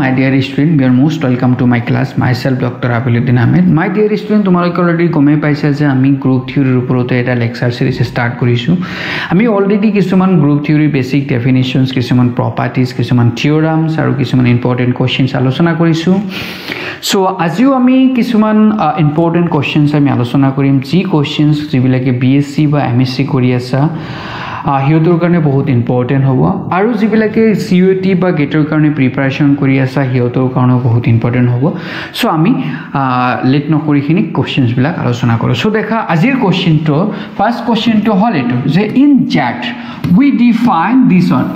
my dear student, you are most welcome to my class. Myself, Dr. Abiluddin Ahmed. My dear student, তোমালোকে already গমে পাইছা যে আমি group থিওৰিৰ ওপৰত এটা লেকচাৰ সিৰিজ স্টাৰ্ট কৰিছো। আমি অলৰেডি কিছুমান গ্ৰুপ থিওৰি বেসিক ডেফিনিশনস, কিছুমান প্ৰপাৰ্টিজ, কিছুমান থিওৰামস আৰু কিছুমান ইম্পৰ্টেন্ট কোৱেশ্চনস আলোচনা কৰিছো। সো আজিও আমি কিছুমান ইম্পৰ্টেন্ট কোৱেশ্চনস আমি আলোচনা কৰিম, যি কোৱেশ্চনস যিবিলাকে বিএসসি বা এমএসসি কৰি আছে হিয়তৰ কাৰণে বহুত ইম্পৰ্টেন্ট হ'ব, আৰু যিবিলাকে সিইউটি বা গেটৰ কাৰণে প্ৰিপাৰেচন কৰি আছে হিয়তৰ কাৰণে বহুত ইম্পৰ্টেন্ট হ'ব। সো আমি লেট নকৰিখিনি কোৱেশ্চনস বিলাক আলোচনা কৰোঁ। সো দেখা আজিৰ কোৱেশ্চনটো, ফাৰ্স্ট কোৱেশ্চনটো হ'ল এটো যে in jet we define this one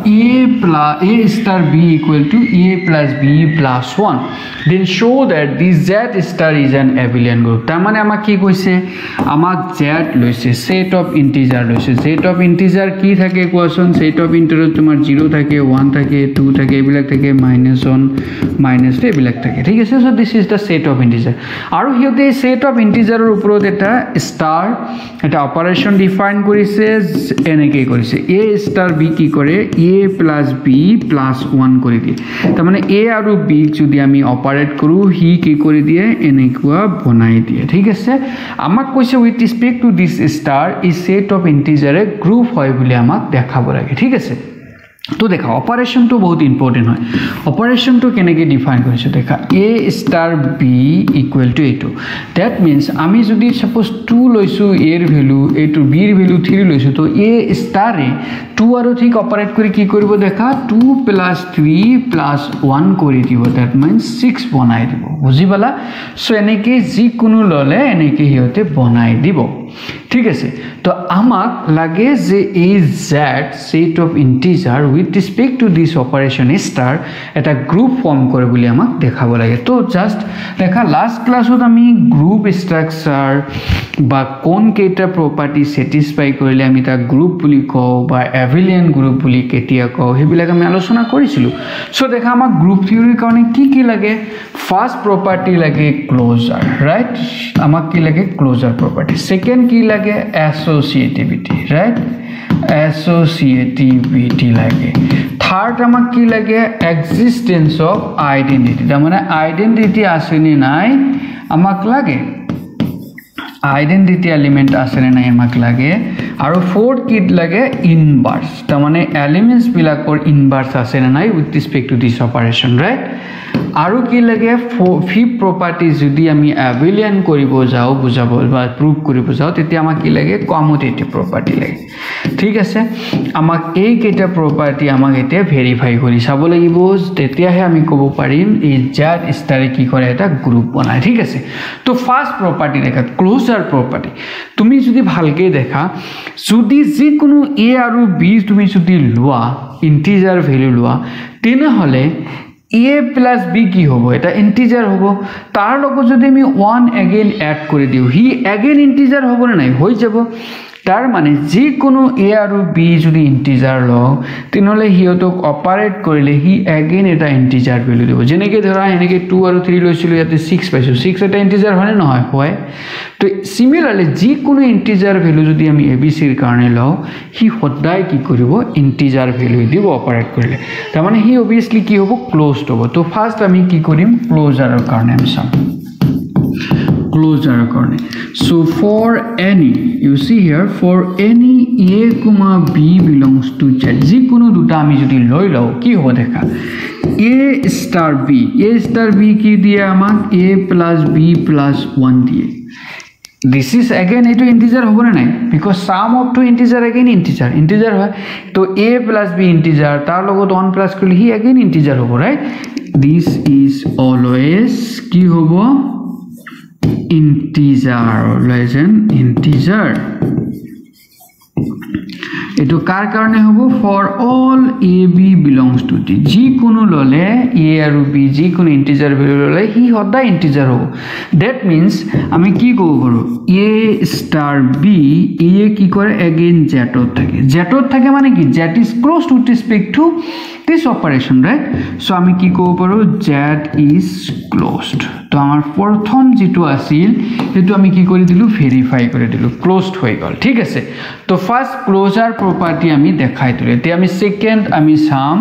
a star b equal to a plus b plus 1, then show that this z star is an abelian group. তাৰ মানে আমাক কি কৈছে, আমাক z লৈছে, set of integer লৈছে। set of integer কি থাকে কোৱাচোন? set of integer তোমাৰ 0 থাকে, 1 থাকে, 2 থাকে, এইবিলাক থাকে, -1 -2 এইবিলাক থাকে, ঠিক আছে। so this is the set of integer, আৰু হিয়তে set of integer ৰ ওপৰত এটা star এটা অপাৰেশন ডিফাইন কৰিছে, এনেকৈ কৰিছে a star b কি কৰে a plus b plus 1 কৰি দিয়ে। তাৰ মানে a আৰু b যদি আমি অপাৰেট কৰো হি কি কৰি দিয়ে এনেকুৱা বনাই দিয়ে, ঠিক আছে। আমাক কৈছে with respect to this star is set of integer a group হয় বুলি আমাক দেখাব লাগে, ঠিক আছে। তো দেখা অপাৰেশনটো বহুত ইম্পৰ্টেন্ট হয়। অপাৰেশনটো কেনেকৈ ডিফাইন কৰিছে দেখা, a star b equal to a2, that means আমি যদি সাপোজ 2 লৈছো a এর ভ্যালু, a2 b এর ভ্যালু 3 লৈছো, তো a star এ 2 আৰু 3 অপাৰেট কৰি কি কৰিব দেখা 2 plus 3 plus 1 কৰি দিব, that means 6 বনাই দিব, বুজি পালা। সো এনেকৈ যিকোনো ললে এনেকৈ হিয়তে বনাই দিব, ঠিক আছে। তো আমাক লাগে যে এই z set of integer with respect to this operation star এটা গ্ৰুপ ফৰ্ম কৰে বুলি আমাক দেখাব লাগে। তো জাস্ট দেখা লাস্ট ক্লাছত আমি গ্ৰুপ স্ট্ৰাকচাৰ বা কোন কেইটা প্ৰপাৰ্টি স্যাটিসফাই কৰিলে আমি তা গ্ৰুপ বুলি কওঁ বা এভিলিয়ান গ্ৰুপ বুলি কেতিয়া কওঁ সেইবিলাক আমি আলোচনা কৰিছিলো। সো দেখা আমাক গ্ৰুপ থিওৰিৰ কাৰণে কি কি লাগে, ফাৰ্স্ট প্ৰপাৰ্টি লাগে ক্লোজাৰ, ৰাইট, আমাক কি লাগে ক্লোজাৰ প্ৰপাৰ্টি। সেকেন্ড কি লাগে associativity, right, associativity লাগে। থার্ড আমাক কি লাগে এক্সিস্টেন্স অফ আইডেন্টিটি, তার মানে আইডেন্টিটি আছে নে নাই আমাক লাগে, আইডেন্টিটি এলিমেন্ট আছে নে নাই আমাক লাগে। আৰু ফোৰ্থ কি লাগে ইনভাৰ্স, তাৰ মানে এলিমেন্টস বিলাকৰ ইনভাৰ্স আছে নে নাই with respect to this operation, right. আৰু কি লাগে ফিফথ প্ৰপাৰ্টি যদি আমি এভিলিয়ান কৰিব যাও বুজাব বা প্ৰুভ কৰিব যাও তেতিয়া আমাক কি লাগে কমিউটেটিভ প্ৰপাৰ্টি লাগে, ঠিক আছে। আমাক এই কেইটা প্ৰপাৰ্টি আমাক এতিয়া ভেৰিফাই কৰি চাব লাগিব, তেতিয়াহে আমি ক'ব পাৰিম এই জেড স্টাৰে কি কৰে এটা গ্ৰুপ বনায়, ঠিক আছে। তো ফাৰ্স্ট প্ৰপাৰ্টি দেখা ক্লোজাৰ প্ৰপাৰ্টি, তুমি যদি ভালকে দেখা যদি যিকোনো a আৰু b তুমি যদি লোৱা ইন্টিজাৰ ভ্যালু লোৱা তেনেহলে a plus b কি হ'ব এটা ইন্টিজাৰ হ'ব, তাৰ লগত যদি আমি 1 again এড কৰি দিও হি again ইন্টিজাৰ হ'ব না নাই হৈ যাব। তাৰ মানে যিকোনো a আৰু b যদি ইন্টিজাৰ লও তেনেহলে হিয়তক অপাৰেট কৰিলে হি again এটা ইন্টিজাৰ ভ্যালু দিব। যেনেকৈ ধৰা এনেকৈ 2 আৰু 3 লৈছিলো ইয়াতে 6 পাইছো, 6 এটা ইন্টিজাৰ হয় না নহয় হয়। তো সিমিলাৰলি যিকোনো ইন্টিজাৰ ভ্যালু যদি আমি abc এৰ কাৰণে লও হি সদায় কি কৰিব ইন্টিজাৰ ভ্যালু দিব অপাৰেট কৰিলে, তাৰ মানে হি অবভিয়াসলি কি হ'ব ক্লোজড হ'ব। তো ফার্স্ট আমি কি কৰিম ক্লোজাৰৰ কাৰণে আমি চাম ক্লোজাৰৰ কাৰণে। so for any you see here for any a comma b belongs to z, যিকোনো দুটা আমি যদি লৈ লও কি হ'ব দেখা a star b কি দিয়ে আমাক a plus b plus 1 দিয়ে। this is again এটো ইন্টিজাৰ হ'ব না নাই, because sum of two integer again integer হয়। তো a plus b integer তাৰ লগত 1 plus কৰিলে হি again integer হ'ব, right। this is always কি হ'ব integer, always an integer। এটো কার কারণে হ'ব for all a b belongs to d, যিকোনো ললে a আৰু b যিকোনো ইন্টিজাৰ ভ্যালু ললে হি সদায় ইন্টিজাৰ হ'ব। that means আমি কি ক'ব পাৰো a star b a কি কৰে again z থাকে মানে কি z is close to respect to this operation, right। so আমি কি ক'ব পাৰো z is closed। তো আমাৰ প্ৰথম যেটো আছিল হেতু আমি কি কৰি দিলু ভেৰিফাই কৰি দিলু ক্লোজড হৈ গল, ঠিক আছে। তো ফাৰ্স্ট ক্লোজাৰ প্ৰপাৰ্টি আমি দেখাই দিলু। এতিয়া আমি সেকেন্ড আমি চাম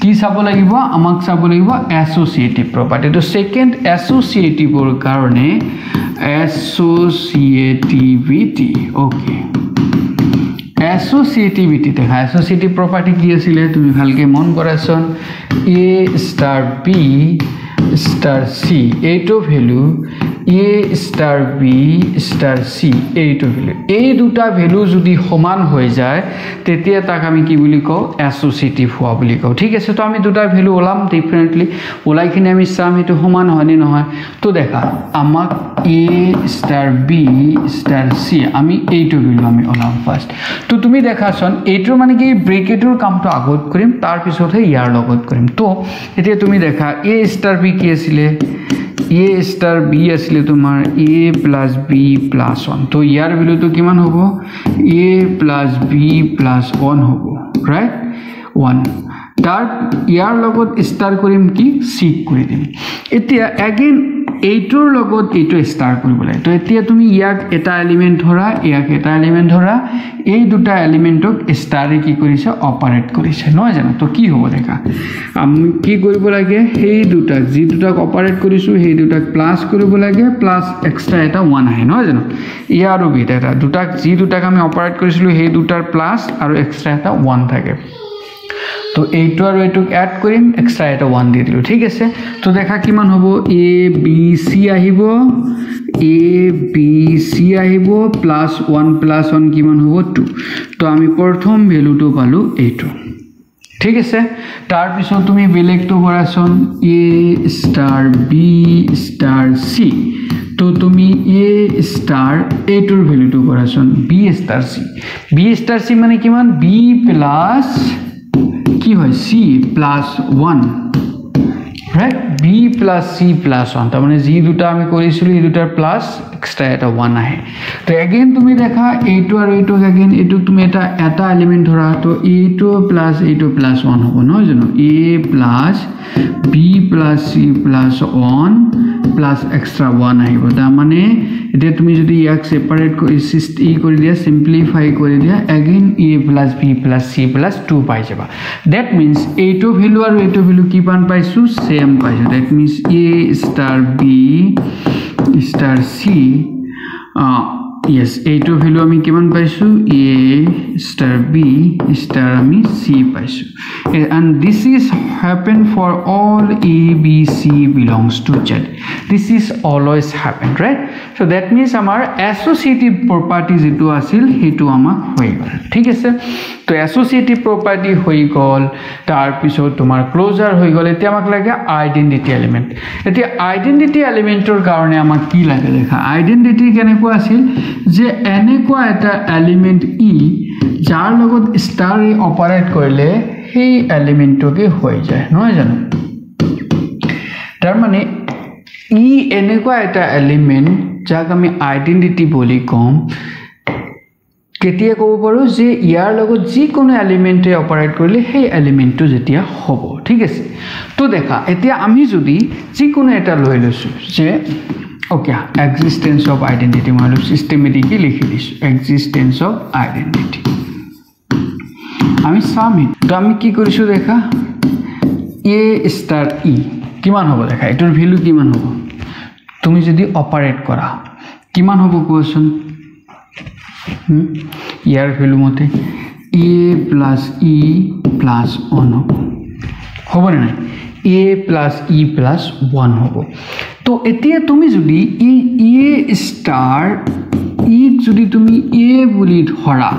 কি চাব লাগিব আমাক চাব লাগিব এছ'চিয়েটিভ প্ৰপাৰ্টি তো সেকেন্ড এছ'চিয়েটিভৰ কাৰণে এছ'চিয়েটিভিটি ওকে এছ'চিয়েটিভিটি দেখা এছ'চিয়েটিভ প্ৰপাৰ্টি কি আছিলে তুমি ভালকে মন কৰাচোন a star b star c এইটো value a star b star c এইটো ভ্যালু এই দুটা ভ্যালু যদি সমান হৈ যায় তেতিয়া তাক আমি কি বুলি কও এছ'চিয়েটিভ হোৱা বুলি কও ঠিক আছে তো আমি দুটা ভ্যালু ওলাম ডিফাৰেন্টলি ওলাইখিনি আমি চাম এটো সমান হয় নে নহয় তো দেখা আমাক a star b star c আমি এইটো ভ্যালু আমি ওলাম ফার্স্ট তো তুমি দেখাছন এইটো মানে কি ব্ৰেকেটৰ কামটো আগত কৰিম তাৰ পিছতহে ইয়াৰ লগত কৰিম তো এতিয়া তুমি দেখা a star b কি আছিল a star b আসলে তোমার a plus b plus 1 তো ইয়ার ভ্যালু তো কিমান হবো a plus b plus 1 হবো রাইট 1 তার ইয়ার লগত স্টার কৰিম কি c কৰি দিম এতিয়া अगेन এইটোৰ লগত এইটো স্টাৰ কৰিবলে তো এতিয়া তুমি ইয়াক এটা এলিমেন্ট ধৰা ইয়াক এটা এলিমেন্ট ধৰা এই দুটা এলিমেন্টক স্টাৰে কি কৰিছে অপাৰেট কৰিছে নহয় জানো তো কি হ'ব দেখা আমি কি কৰিব লাগে এই দুটা যি দুটাক অপাৰেট কৰিছো সেই দুটাক প্লাস কৰিব লাগে প্লাস এক্সট্ৰা এটা 1 আহে নহয় জানো ইয়াৰো বিটা এটা দুটাক যি দুটাক আমি অপাৰেট কৰিছিলো সেই দুটাৰ প্লাস আৰু এক্সট্ৰা এটা 1 থাকে তো এইটো আৰু এইটো এড কৰিম এক্সট্ৰা এটা 1 দি দিলো ঠিক আছে তো দেখা কিমান হ'ব a b c আহিব a b c আহিব প্লাস 1 প্লাস 1 কিমান হ'ব 2 তো আমি প্ৰথম ভ্যালুটো পালো এইটো ঠিক আছে তাৰ পিছত তুমি বেলেগটো কৰাছন a star b star c তো তুমি a star এইটোৰ ভ্যালুটো কৰাছন b star c মানে কিমান b প্লাস কি হয় c plus 1 right b plus c plus 1 তার মানে জি দুটা আমি করেছিল এই দুটার প্লাস এক্সট্রা এটা 1 আহে তো अगेन তুমি দেখা এইটো আৰু এইটো अगेन এইটো তুমি এটা এলিমেন্ট ধৰা তো এইটো প্লাস 1 হ'ব নহয় জানো a plus b plus c plus 1 plus extra 1 আহিব তাৰ মানে এতিয়া তুমি যদি ইয়াক সেপাৰেট কৰি দিয়া সিম্পলিফাই কৰি দিয়া again a plus b plus c plus 2 পাই যাবা that means এইটো ভ্যালু আৰু এইটো ভ্যালু কি পান পাইছো সেম পাইছো that means a star b star c yes এইটো ভ্যালু আমি কিমান পাইছো a star b star আমি c পাইছো and this is happen for all a b c belongs to z this is always happen right so that means our associative properties যেটো আছিল হেতু আমাক হৈ গল ঠিক আছে তো associative property হৈ গল তাৰ পিছত তোমাৰ ক্লোজাৰ হৈ গল এতিয়া আমাক লাগে আইডেন্টিটি এলিমেন্ট এতিয়া আইডেন্টিটি এলিমেন্টৰ কাৰণে আমাক কি লাগে দেখা আইডেন্টিটি কেনেকুৱা আছিল যে এনেকুৱা এটা এলিমেন্ট ই যাৰ লগত স্টাৰ অপাৰেট কৰিলে সেই এলিমেন্টকে হৈ যায় নহয় জানো তাৰ মানে ই এনেকুৱা এটা এলিমেন্ট যাক আমি আইডেন্টিটি বুলি কম কেতিয়া ক'ব পাৰো যে ইয়াৰ লগত যি কোনো এলিমেন্টে অপাৰেট কৰিলে সেই এলিমেন্টটো যেতিয়া হ'ব ঠিক আছে তো দেখা এতিয়া আমি যদি যি কোনো এটা লৈ লৈছো যে okay existence of identity মানে সিস্টেমেটিকলি লিখি দিছো existence of identity আমি সামিট তো আমি কি কৰিছো দেখা a star e কিমান হ'ব দেখা এটোৰ ভ্যালু কিমান হ'ব তুমি যদি অপাৰেট কৰা কিমান হ'ব কোৱেশ্চন ইয়াৰ ভ্যালু মতে a plus e plus 1 হ'ব না a plus e plus 1 হ'ব তো এতিয়া তুমি যদি a star e যদি তুমি a বুলি ধৰা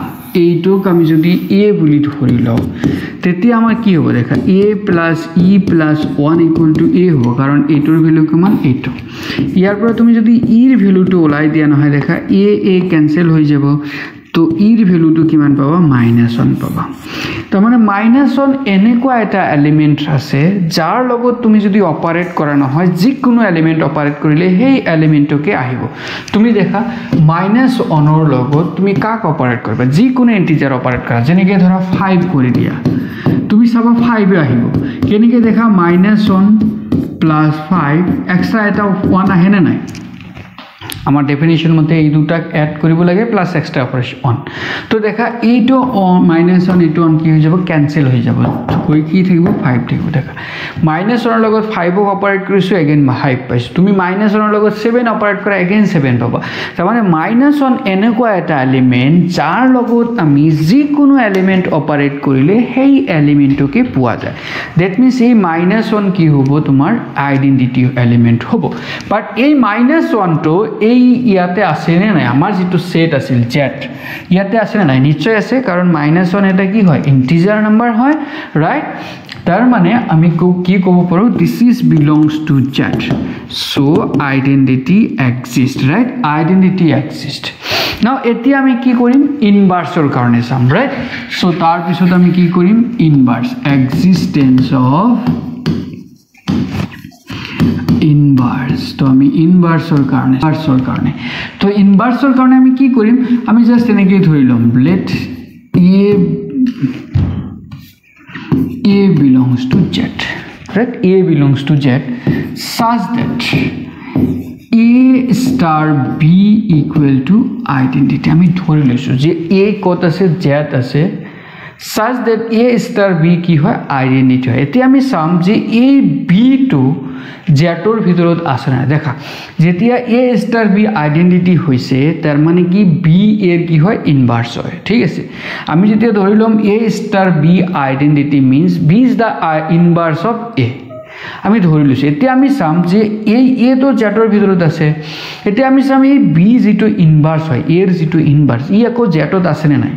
এইটোক আমি যদি a বুলি ধৰি লও তেতিয়া আমাৰ কি হ'ব দেখা a plus e plus 1 equal to a হ'ব কাৰণ এইটোৰ ভ্যালু কিমান এইটো ইয়াৰ পৰা তুমি যদি e ৰ ভ্যালুটো ওলাই দিয়া নহয় দেখা a ক্যান্সেল হৈ যাব তো e ৰ ভ্যালুটো কিমান পাবা -1 পাবা তো মানে -1 এনেকুৱা এটা এলিমেন্ট আছে যাৰ লগত তুমি যদি অপাৰেট কৰা নহয় যি কোনো এলিমেন্ট অপাৰেট কৰিলে সেই এলিমেন্টকে আহিব তুমি দেখা -1 ৰ লগত তুমি কাক অপাৰেট কৰিবা যি কোনো ইন্টিজাৰ অপাৰেট কৰা যেনেকৈ ধৰা 5 কৰি দিয়া তুমি চাবা 5 আহিব কেনেকৈ দেখা -1 + 5 এক্সট্ৰা এটা 1 আহে না নাই আমাৰ ডেফিনেশ্যন মতে এই দুটাক এড কৰিব লাগে প্লাস এক্সট্ৰা অপাৰেশন অন তো দেখা এইটো মাইনাস অন এইটো অন কি হৈ যাব কেনসেল হৈ যাব হৈ কি থাকিব 5 থাকিব দেখা মাইনাস অনৰ লগত 5 ক অপাৰেট কৰিছো এগেইন 5 পাইছো তুমি মাইনাস অনৰ লগত 7 অপাৰেট কৰা এগেইন 7 পাবা তাৰ মানে মাইনাস অন এনেকুৱা এটা এলিমেন্ট যাৰ লগত আমি যিকোনো এলিমেন্ট অপাৰেট কৰিলে সেই এলিমেন্টকে পোৱা যায় দ্যাট মিন্স এই মাইনাস অন কি হ'ব তোমাৰ আইডেন্টিটি এলিমেন্ট হ'ব বাট এই মাইনাস অন তো এই ইয়াতে আছে নে নাই আমাৰ যেটো সেট আছিল z ইয়াতে আছে না নাই নিশ্চয় আছে কারণ -1 এটা কি হয় ইন্টিজার নাম্বার হয় রাইট তার মানে আমি কি কব পারো this is belongs to z so identity exist right identity exist নাও এতিয়া আমি কি কৰিম ইনভাৰ্সৰ কাৰণে চাম ৰাইট সো তাৰ পিছত আমি কি কৰিম ইনভাৰ্স এক্সিস্টেন্স অফ ইনভাৰ্স তো আমি ইনভাৰ্সৰ কাৰণে তো ইনভাৰ্সৰ কাৰণে আমি কি কৰিম আমি জাস্ট এনেকৈ ধৰি লম late a belongs to z right a belongs to z such that a star b equal to identity আমি ধৰি লৈছো যে a কত আছে z আছে such that a star b কি হয় আইডেন্টিটি হয় এতিয়া আমি চাম যে a b to z ৰ ভিতৰত আছে না দেখা যেতিয়া a star b আইডেন্টিটি হৈছে তাৰ মানে কি b এৰ কি হয় ইনভাৰ্স হয় ঠিক আছে আমি যেতিয়া ধৰিলম a star b identity means b is the inverse of a আমি ধৰি লৈছো এতিয়া আমি চাম যে এই a তো z ৰ ভিতৰত আছে এতিয়া আমি চাম এই b যেটো ইনভার্স হয় a এর যেটো ইনভার্স ই আকৌ z ত আছে নে নাই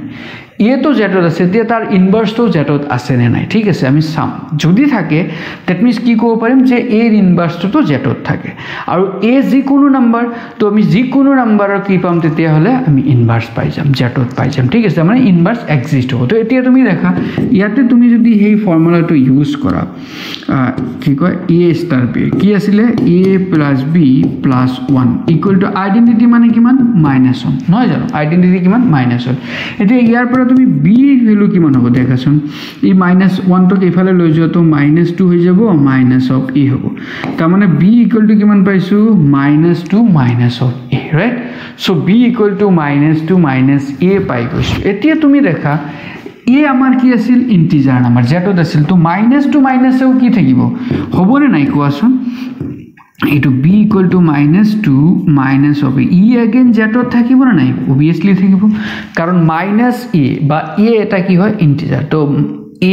ये तो z আছে তেতিয়া তার ইনভার্স তো z আছে নে নাই ঠিক আছে আমি সাম যদি থাকে দ্যাট মিন্স কি কব পারিম যে a এর ইনভার্স তো z থাকে আর a যি কোনো নাম্বার তো আমি যি কোনো নাম্বাৰৰ কি পাম তেতিয়া হলে আমি ইনভার্স পাই যাম z পাই যাম ঠিক আছে মানে ইনভার্স এক্সিস্ট হ'ব তো এতিয়া তুমি দেখা ইয়াতে তুমি যদি হেই ফর্মুলাটো ইউজ কৰা কি কয় a star b কি আছিল a plus b plus 1 equal to identity মানে কিমান -1 নহয় জানো আইডেন্টিটি কিমান -1 এতিয়া ইয়াৰ পৰা তুমি b ভ্যালু কিমান হ'ব দেখাছোন এই -1 তো কেফালে লৈ যোৱা তো -2 হৈ যাব মাইনাস অফ a হ'ব তাৰ মানে b ইকুৱেল টু কিমান পাইছো -2 minus of a right so b equal to -2 a পাই গৈছো এতিয়া তুমি দেখা এ আমাৰ কি আছিল ইন্টিজার নাম্বার যেটো আছিল তো -2 মাইনাসও কি থাকিব হ'বনে নাই কোৱাছোন এটো b equal to -2 minus of a e again z থাকিব না নাই obviously থাকিব কারণ -a বা a এটা কি হয় ইন্টিজার তো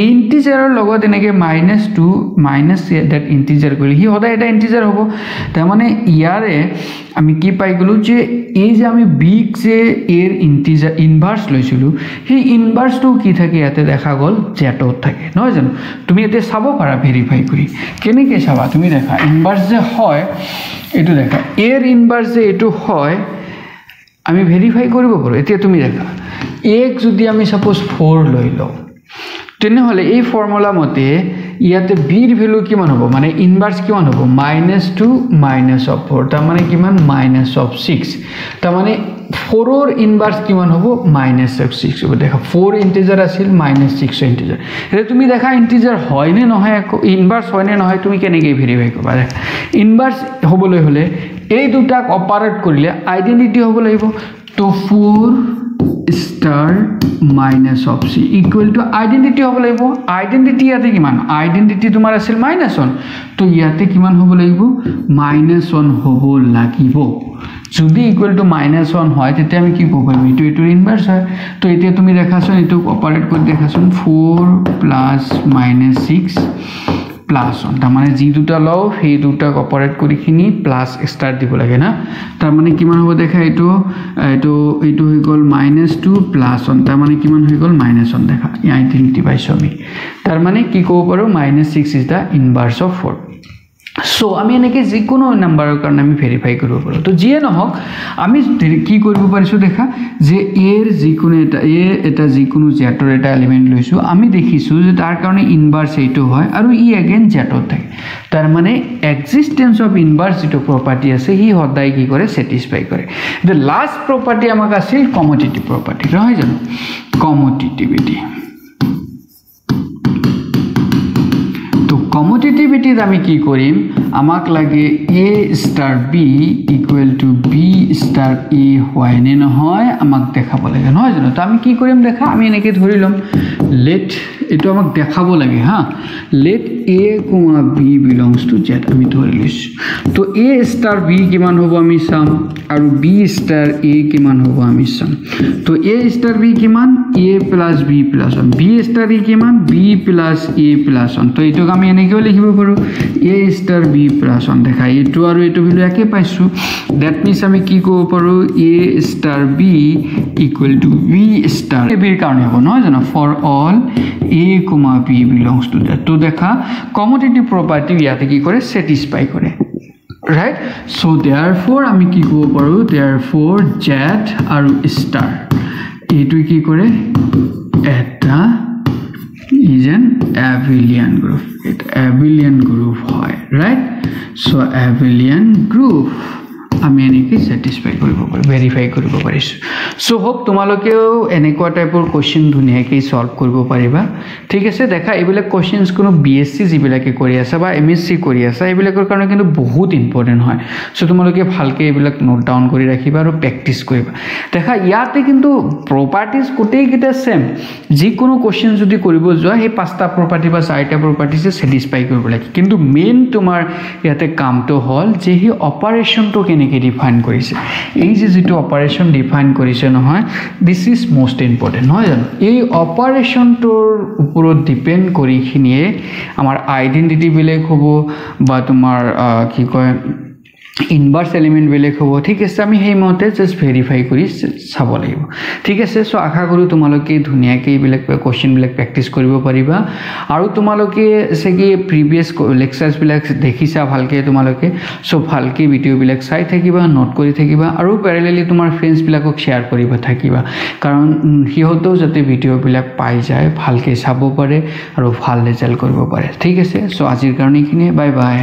ইন্টিজাৰৰ লগত এনেকে -2 minus that integer কৰিলে হি হদা এটা ইন্টিজাৰ হ'ব তাৰ মানে ইয়াৰে আমি কি পাই গলো যে এই যে আমি b যে এর ইন্টিজার ইনভার্স লৈছিলো হি ইনভার্স তো কি থাকে ইয়াতে দেখা গল z থাকে নহয় জানো তুমি এতে চাব পাৰা ভেৰিফাই কৰি কেনেকৈ চাবা তুমি দেখা ইনভাৰ্স যে হয় এটো দেখা এৰ ইনভাৰ্স যে এটো হয় আমি ভেৰিফাই কৰিব পাৰো এতিয়া তুমি দেখা এক যদি আমি সাপোজ 4 লৈ লও তেনেহলে এই ফর্মুলা মতে ইয়াতে b এর ভ্যালু কিমান হ'ব মানে ইনভার্স কিমান হ'ব -2 মাইনাস অফ 4 তাৰ মানে কিমান -6 তাৰ মানে 4 ৰ ইনভার্স কিমান হ'ব -6 হ'ব দেখা 4 ইন্টিজার আছিল -6 ইন্টিজার এটা তুমি দেখা ইন্টিজার হয় নে নহয় ইনভার্স হয় নে নহয় তুমি কেনেকৈ ভেৰিফাই কৰিবা দেখা ইনভাৰ্স হ'বলৈ হলে এই দুটাক অপাৰেট কৰিলে আইডেন্টিটি হ'ব লাগিব তো 4 star minus of c equal to identity হ'ব লাগিব আইডেন্টিটি ইয়াতে কিমান আইডেন্টিটি তোমাৰ আছিল -1 তো ইয়াতে কিমান হ'ব লাগিব -1 হ'ব লাগিব যদি ইকুয়াল টু -1 হয় তেতিয়া আমি কি ক'ব পাৰিম এটো ইনভাৰ্স হয় তো এতিয়া তুমি দেখাছোন এটো অপাৰেট কৰি দেখাছোন 4 plus -6 প্লাস 1 তাৰ মানে যি দুটা লও সেই দুটা অপাৰেট কৰি খিনি প্লাস স্টাৰ দিব লাগে না তাৰ মানে কিমান হ'ব দেখা এটো হৈ গল -2 প্লাস 1 তাৰ মানে কিমান হৈ গল -1 দেখা আইডেন্টিটি পাইছো আমি তাৰ মানে কি ক'ব পাৰো -6 ইজ দা ইনভাৰ্স অফ 4 সো আমি এনেকৈ যিকোনো নাম্বাৰৰ কাৰণে আমি ভেৰিফাই কৰিব পাৰো তো যিয়ে নহওক আমি কি কৰিব পাৰিছো দেখা যে এৰ যিকোনো এটা যিকোনো জেটৰ এটা এলিমেন্ট লৈছো আমি দেখিছো যে তাৰ কাৰণে ইনভাৰ্স এইটো হয় আৰু ই এগেইন জেটত থাকে তাৰ মানে এক্সিস্টেন্স অফ ইনভাৰ্স যেটো প্ৰপাৰ্টি আছে হি সদায় কি কৰে স্যাটিসফাই কৰে দ্য লাস্ট প্ৰপাৰ্টি আমাক আছিল কমোডিটি প্ৰপাৰ্টি নহয় জানো কমোডিটিভিটি তো কমিউটেটিভিটিত আমি কি কৰিম আমাক লাগে a star b equal to b star a হয় নে নহয় আমাক দেখাব লাগে নহয় জানো তো আমি কি কৰিম দেখা আমি এনেকে ধৰি লম let এটো আমাক দেখাব লাগে হা let a, b belongs to z আমি ধৰি লৈছো তো a star b কিমান হ'ব আমি চাম আৰু b star a কিমান হ'ব আমি চাম তো a star b কিমান a plus b plus 1 b star a কিমান b plus a plus 1 তো এটো আমি এনেকেও লিখিব পাৰো a star b plus 1 দেখা এটো আৰু এটো ভ্যালু একে পাইছো দ্যাট মিন্স আমি কি কব পাৰো a star b equal to b star a b এর কারণে হবে নহয় জানো for all a, b belongs to that তো দেখা কমিউটেটিভ প্রপার্টি ইয়াতে কি করে স্যাটিসফাই করে right so therefore আমি কি কব পাৰো therefore z আৰু star এটো কি করে এটা is an abelian group it abelian group হয় right so abelian group আমি এনেকে স্যাটিসফাই কৰিব পাৰো ভেৰিফাই কৰিব পাৰিছো সো হোপ তোমালোকেও এনেকুৱা টাইপৰ কোৱেশ্চন ধুনিয়াকৈ সলভ কৰিব পাৰিবা ঠিক আছে দেখা এইবিলাক কোৱেশ্চনস কোনো বিএসসি যিবিলাকে কৰি আছে বা এমএসসি কৰি আছে এইবিলাকৰ কাৰণে কিন্তু বহুত ইম্পৰ্টেন্ট হয় সো তোমালোকে ভালকৈ এইবিলাক নোট ডাউন কৰি ৰাখিবা আৰু প্ৰেক্টিস কৰিবা দেখা ইয়াতে কিন্তু প্ৰপাৰ্টিজ গোটেই কিটা সেম যিকোনো কোৱেশ্চন যদি কৰিব যোৱা এই পাঁচটা প্ৰপাৰ্টি বা চাৰিটা প্ৰপাৰ্টিছে স্যাটিসফাই কৰিব লাগে কিন্তু মেইন তোমাৰ ইয়াতে কামটো হল যে হি অপাৰেশনটো কেনেকৈ ডিফাইন কৰিছে এই যে যেটো অপাৰেশন ডিফাইন কৰিছে নহয় দিস ইজ মোস্ট ইম্পৰ্টেন্ট হয় জানো এই অপাৰেশনটোৰ ওপৰত ডিপেন্ড কৰি খিনিয়ে আমাৰ আইডেন্টিটি বেলেগ হ'ব বা তোমাৰ কি কয় ইনভার্স এলিমেন্ট বেলেগ হ'ব ঠিক আছে আমি হেই মতে জাস্ট ভেৰিফাই কৰি চাব লাগিব ঠিক আছে সো আশা কৰো তোমালোকে ধুনিয়াকৈ বেলেগ কোৱেশ্চন বেলেগ প্ৰেক্টিস কৰিব পাৰিবা আৰু তোমালোকে সেকি প্ৰিভিয়াস লেকচাৰস বিলাক দেখিছা ভালকৈ তোমালোকে সো ভালকৈ ভিডিও বিলাক চাই থাকিবা নোট কৰি থাকিবা আৰু প্যাৰালেলি তোমাৰ ফ্ৰেন্ডস বিলাকক শেয়াৰ কৰিব থাকিবা কাৰণ হিহঁতেও যাতে ভিডিও বিলাক পাই যায় ভালকৈ চাব পাৰে আৰু ভাল ৰিজাল্ট কৰিব পাৰে ঠিক আছে সো আজিৰ কাৰণে এইখিনি বাই বাই